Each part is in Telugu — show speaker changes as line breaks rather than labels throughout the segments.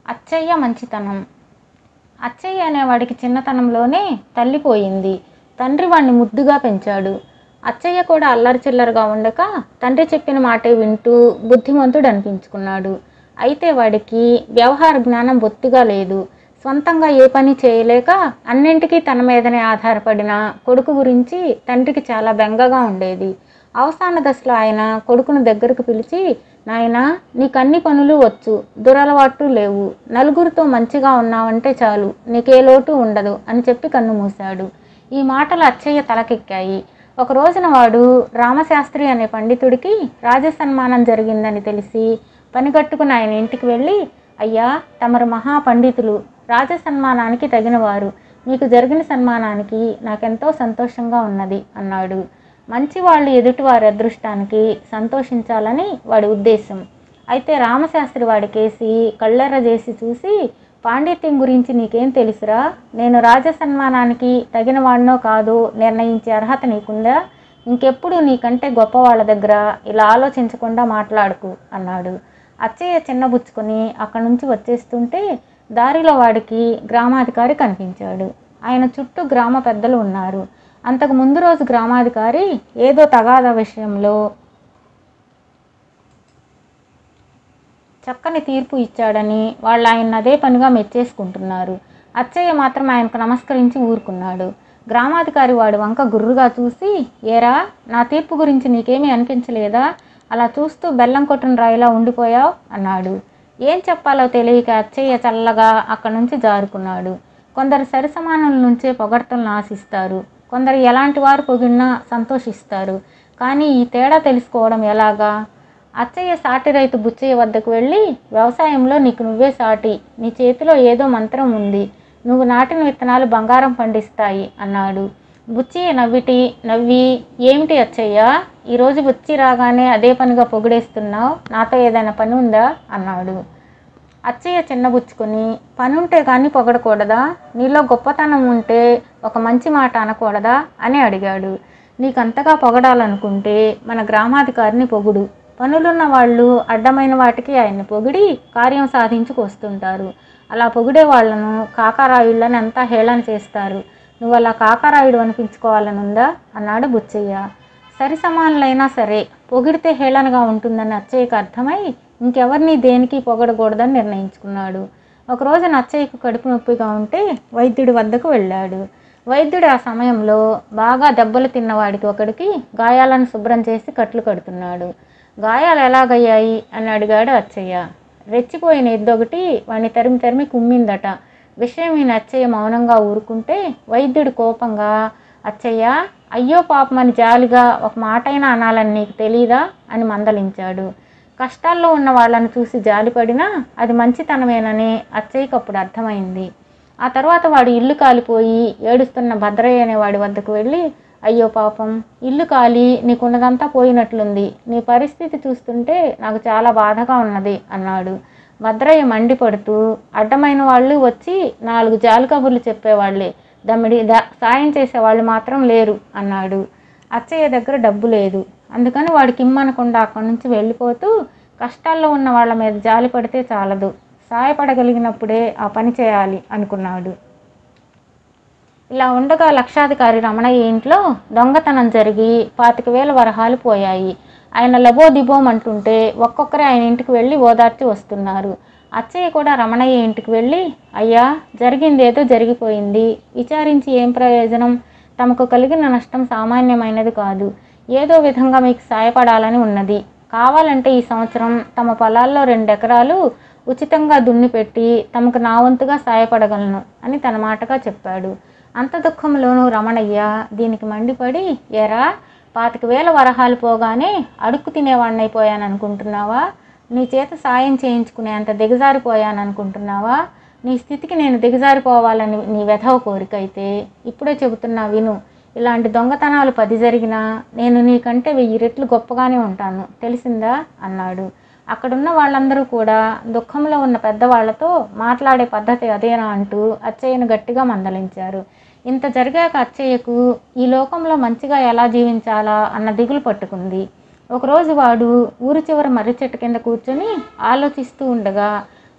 అచ్చయ్య మంచితనం. అచ్చయ్య అనేవాడికి చిన్నతనంలోనే తల్లి పోయింది. తండ్రి వాణ్ణి ముద్దుగా పెంచాడు. అచ్చయ్య కూడా అల్లరి చిల్లరగా ఉండక తండ్రి చెప్పిన మాటే వింటూ బుద్ధిమంతుడు అనిపించుకున్నాడు. అయితే వాడికి వ్యవహార జ్ఞానం బొత్తిగా లేదు. సొంతంగా ఏ పని చేయలేక అన్నింటికీ తన మీదనే ఆధారపడిన కొడుకు గురించి తండ్రికి చాలా బెంగగా ఉండేది. అవసాన దశలో ఆయన కొడుకును దగ్గరకు పిలిచి, నాయనా, నీకన్ని పనులు వచ్చు, దురలవాట్లు లేవు, నలుగురితో మంచిగా ఉన్నావంటే చాలు, నీకే లోటు ఉండదు అని చెప్పి కన్ను మూశాడు. ఈ మాటలు అచ్చయ్య తలకెక్కాయి. ఒక రోజున వాడు రామశాస్త్రి అనే పండితుడికి రాజసన్మానం జరిగిందని తెలిసి పనిగట్టుకుని ఆయన ఇంటికి వెళ్ళి, అయ్యా, తమరు మహాపండితులు, రాజసన్మానానికి తగినవారు, మీకు జరిగిన సన్మానానికి నాకెంతో సంతోషంగా ఉన్నది అన్నాడు. మంచి వాళ్ళు ఎదుటివారి అదృష్టానికి సంతోషించాలని వాడి ఉద్దేశం. అయితే రామశాస్త్రి వాడి కేసి కళ్ళెర్ర చేసి చూసి, పాండిత్యం గురించి నీకేం తెలుసురా? నేను రాజసన్మానానికి తగిన వాడినో కాదో నిర్ణయించే అర్హత నీకుందా? ఇంకెప్పుడు నీకంటే గొప్ప వాళ్ళ దగ్గర ఇలా ఆలోచించకుండా మాట్లాడుకు అన్నాడు. అచ్చయ్య చిన్నబుచ్చుకొని అక్కడి నుంచి వచ్చేస్తుంటే దారిలో వాడికి గ్రామాధికారి కనిపించాడు. ఆయన చుట్టూ గ్రామ పెద్దలు ఉన్నారు. అంతకు ముందు రోజు గ్రామాధికారి ఏదో తగాదా విషయంలో చక్కని తీర్పు ఇచ్చాడని వాళ్ళు ఆయన అదే పనిగా మెచ్చేసుకుంటున్నారు. అచ్చయ్య మాత్రం ఆయనకు నమస్కరించి ఊరుకున్నాడు. గ్రామాధికారి వాడి వంక గుర్రుగా చూసి, ఏరా, నా తీర్పు గురించి నీకేమీ అనిపించలేదా? అలా చూస్తూ బెల్లం కొట్టిన రాయిలా ఉండిపోయావు అన్నాడు. ఏం చెప్పాలో తెలియక అచ్చయ్య చల్లగా అక్కడి నుంచి జారుకున్నాడు. కొందరు సరిసమానుల నుంచే పొగడ్తలను ఆశిస్తారు, కొందరు ఎలాంటి వారు పొగిడినా సంతోషిస్తారు. కానీ ఈ తేడా తెలుసుకోవడం ఎలాగా? అచ్చయ్య సాటి రైతు బుచ్చయ్య వద్దకు వెళ్ళి, వ్యవసాయంలో నీకు నువ్వే సాటి, నీ చేతిలో ఏదో మంత్రం ఉంది, నువ్వు నాటిన విత్తనాలు బంగారం పండిస్తాయి అన్నాడు. బుచ్చయ్య నవ్వి, ఏమిటి అచ్చయ్య, ఈరోజు బుచ్చి రాగానే అదే పనిగా పొగిడేస్తున్నావు, నాతో ఏదైనా పని ఉందా అన్నాడు. అచ్చయ్య చిన్నబుచ్చుకొని, పనుంటే కానీ పొగడకూడదా? నీలో గొప్పతనం ఉంటే ఒక మంచి మాట అనకూడదా అని అడిగాడు. నీకంతగా పొగడాలనుకుంటే మన గ్రామాధికారిని పొగుడు. పనులున్న వాళ్ళు అడ్డమైన వాటికి ఆయన్ని పొగిడి కార్యం సాధించుకొస్తుంటారు. అలా పొగిడే వాళ్లను కాకారాయుళ్ళని అంతా హేళన చేస్తారు. నువ్వు అలా కాకారాయుడు అనిపించుకోవాలనుందా అన్నాడు బుచ్చయ్య. సరి సమానులైనా సరే పొగిడితే హేళనగా ఉంటుందని అచ్చయ్యకు అర్థమై ఇంకెవరిని దేనికి పొగడకూడదని నిర్ణయించుకున్నాడు. ఒకరోజు అచ్చయ్యకు కడుపు నొప్పిగా ఉంటే వైద్యుడి వద్దకు వెళ్ళాడు. వైద్యుడు ఆ సమయంలో బాగా దెబ్బలు తిన్నవాడికి ఒకడికి గాయాలను శుభ్రం చేసి కట్లు కడుతున్నాడు. గాయాలు ఎలాగయ్యాయి అని అడిగాడు అచ్చయ్య. రెచ్చిపోయిన ఎద్దొకటి వాడిని తరిమి తరిమి కుమ్మిందట. విషయం ఈయన అచ్చయ్య మౌనంగా ఊరుకుంటే వైద్యుడు కోపంగా, అచ్చయ్య, అయ్యో పాపమని జాలిగా ఒక మాటైనా అనాలని నీకు తెలీదా అని మందలించాడు. కష్టాల్లో ఉన్న వాళ్ళను చూసి జాలిపడినా అది మంచితనమేనని అచ్చయ్యకు అప్పుడు అర్థమైంది. ఆ తర్వాత వాడు ఇల్లు కాలిపోయి ఏడుస్తున్న భద్రయ్య అనే వాడి వద్దకు వెళ్ళి, అయ్యో పాపం, ఇల్లు కాలి నీకున్నదంతా పోయినట్లుంది, నీ పరిస్థితి చూస్తుంటే నాకు చాలా బాధగా ఉన్నది అన్నాడు. భద్రయ్య మండిపడుతూ, అడ్డమైన వాళ్ళు వచ్చి 4 జాలి కబుర్లు చెప్పేవాళ్లే, సాయం చేసేవాళ్ళు మాత్రం లేరు అన్నాడు. అచ్చయ్య దగ్గర డబ్బు లేదు, అందుకని వాడికి ఇమ్మనకుండా అక్కడి నుంచి వెళ్ళిపోతూ, కష్టాల్లో ఉన్న వాళ్ళ మీద జాలి పడితే చాలదు, సాయపడగలిగినప్పుడే ఆ పని చేయాలి అనుకున్నాడు. ఇలా ఉండగా లక్షాధికారి రమణయ్య ఇంట్లో దొంగతనం జరిగి 25,000 వరహాలు పోయాయి. ఆయన లబోదిబోం అంటుంటే ఒక్కొక్కరే ఆయన ఇంటికి వెళ్ళి ఓదార్చి వస్తున్నారు. అచ్చయ్య కూడా రమణయ్య ఇంటికి వెళ్ళి, అయ్యా, జరిగిందేదో జరిగిపోయింది, విచారించి ఏం ప్రయోజనం? తమకు కలిగిన నష్టం సామాన్యమైనది కాదు, ఏదో విధంగా మీకు సాయపడాలని ఉన్నది. కావాలంటే ఈ సంవత్సరం తమ పొలాల్లో 2 ఎకరాలు ఉచితంగా దున్నిపెట్టి తమకు నా వంతుగా సాయపడగలను అని తన మాటగా చెప్పాడు. అంత దుఃఖంలోనూ రమణయ్య దీనికి మండిపడి, ఏరా, 25,000 వరహాలు పోగానే అడుక్కు తినేవాడినైపోయాననుకుంటున్నావా? నీ చేత సాయం చేయించుకునే అంత దిగజారిపోయాననుకుంటున్నావా? నీ స్థితికి నేను దిగజారిపోవాలని నీ వెధవ కోరికైతే ఇప్పుడే చెబుతున్నా విను. ఇలాంటి దొంగతనాలు 10 జరిగినా నేను నీకంటే 1000 రెట్లు గొప్పగానే ఉంటాను, తెలిసిందా అన్నాడు. అక్కడున్న వాళ్ళందరూ కూడా దుఃఖంలో ఉన్న పెద్దవాళ్లతో మాట్లాడే పద్ధతి అదేనా అంటూ అచ్చయ్యను గట్టిగా మందలించారు. ఇంత జరిగాక అచ్చయ్యకు ఈ లోకంలో మంచిగా ఎలా జీవించాలా అన్న దిగులు పట్టుకుంది. ఒకరోజు వాడు ఊరి చివర మర్రి చెట్టు కింద కూర్చొని ఆలోచిస్తూ ఉండగా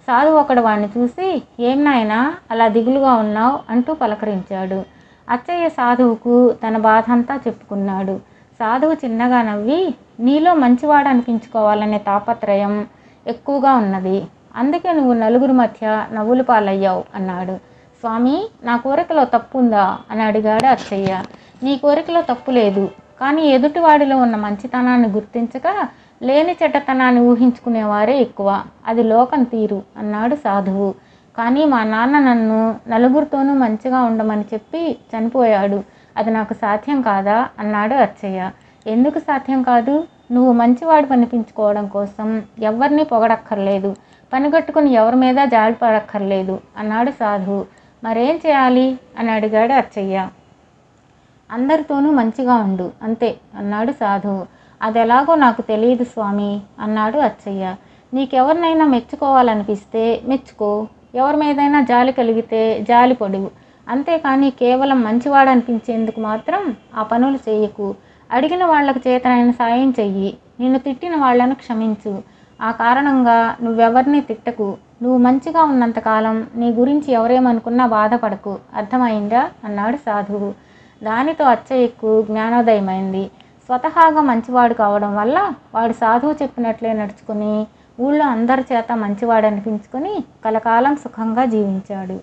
సాధువు ఒకడు వాడిని చూసి, ఏం నాయనా అలా దిగులుగా ఉన్నావు అంటూ పలకరించాడు. అచ్చయ్య సాధువుకు తన బాధ అంతా చెప్పుకున్నాడు. సాధువు చిన్నగా నవ్వి, నీలో మంచివాడు అనిపించుకోవాలనే తాపత్రయం ఎక్కువగా ఉన్నది, అందుకే నువ్వు నలుగురి మధ్య నవ్వులు పాలయ్యావు అన్నాడు. స్వామి, నా కోరికలో తప్పు ఉందా అని అడిగాడు అచ్చయ్య. నీ కోరికలో తప్పు లేదు, కానీ ఎదుటివాడిలో ఉన్న మంచితనాన్ని గుర్తించక లేని చెడ్డతనాన్ని ఊహించుకునేవారే ఎక్కువ, అది లోకం తీరు అన్నాడు సాధువు. కానీ మా నాన్న నన్ను నలుగురితోనూ మంచిగా ఉండమని చెప్పి చనిపోయాడు, అది నాకు సాధ్యం కాదా అన్నాడు అచ్చయ్య. ఎందుకు సాధ్యం కాదు? నువ్వు మంచివాడు అనిపించుకోవడం కోసం ఎవరిని పొగడక్కర్లేదు, పనిగట్టుకుని ఎవరి మీద జాలిపడక్కర్లేదు అన్నాడు సాధువు. మరేం చేయాలి అని అడిగాడు అచ్చయ్య. అందరితోనూ మంచిగా ఉండు అంతే అన్నాడు సాధువు. అదెలాగో నాకు తెలియదు స్వామి అన్నాడు అచ్చయ్య. నీకెవరినైనా మెచ్చుకోవాలనిపిస్తే మెచ్చుకో, ఎవరి మీదైనా జాలి కలిగితే జాలిపడు, అంతేకాని కేవలం మంచివాడు అనిపించేందుకు మాత్రం ఆ పనులు చేయకు. అడిగిన వాళ్లకు చేతనైన సాయం చెయ్యి, నిన్ను తిట్టిన వాళ్లను క్షమించు, ఆ కారణంగా నువ్వెవరిని తిట్టకు. నువ్వు మంచిగా ఉన్నంతకాలం నీ గురించి ఎవరేమనుకున్నా బాధపడకు, అర్థమైందా అన్నాడు సాధువు. దానితో అచ్చయ్యకు జ్ఞానోదయమైంది. స్వతహాగా మంచివాడు కావడం వల్ల వాడు సాధువు చెప్పినట్లే నడుచుకుని ఊళ్ళో అందరి చేత మంచివాడు అనిపించుకొని కలకాలం సుఖంగా జీవించాడు.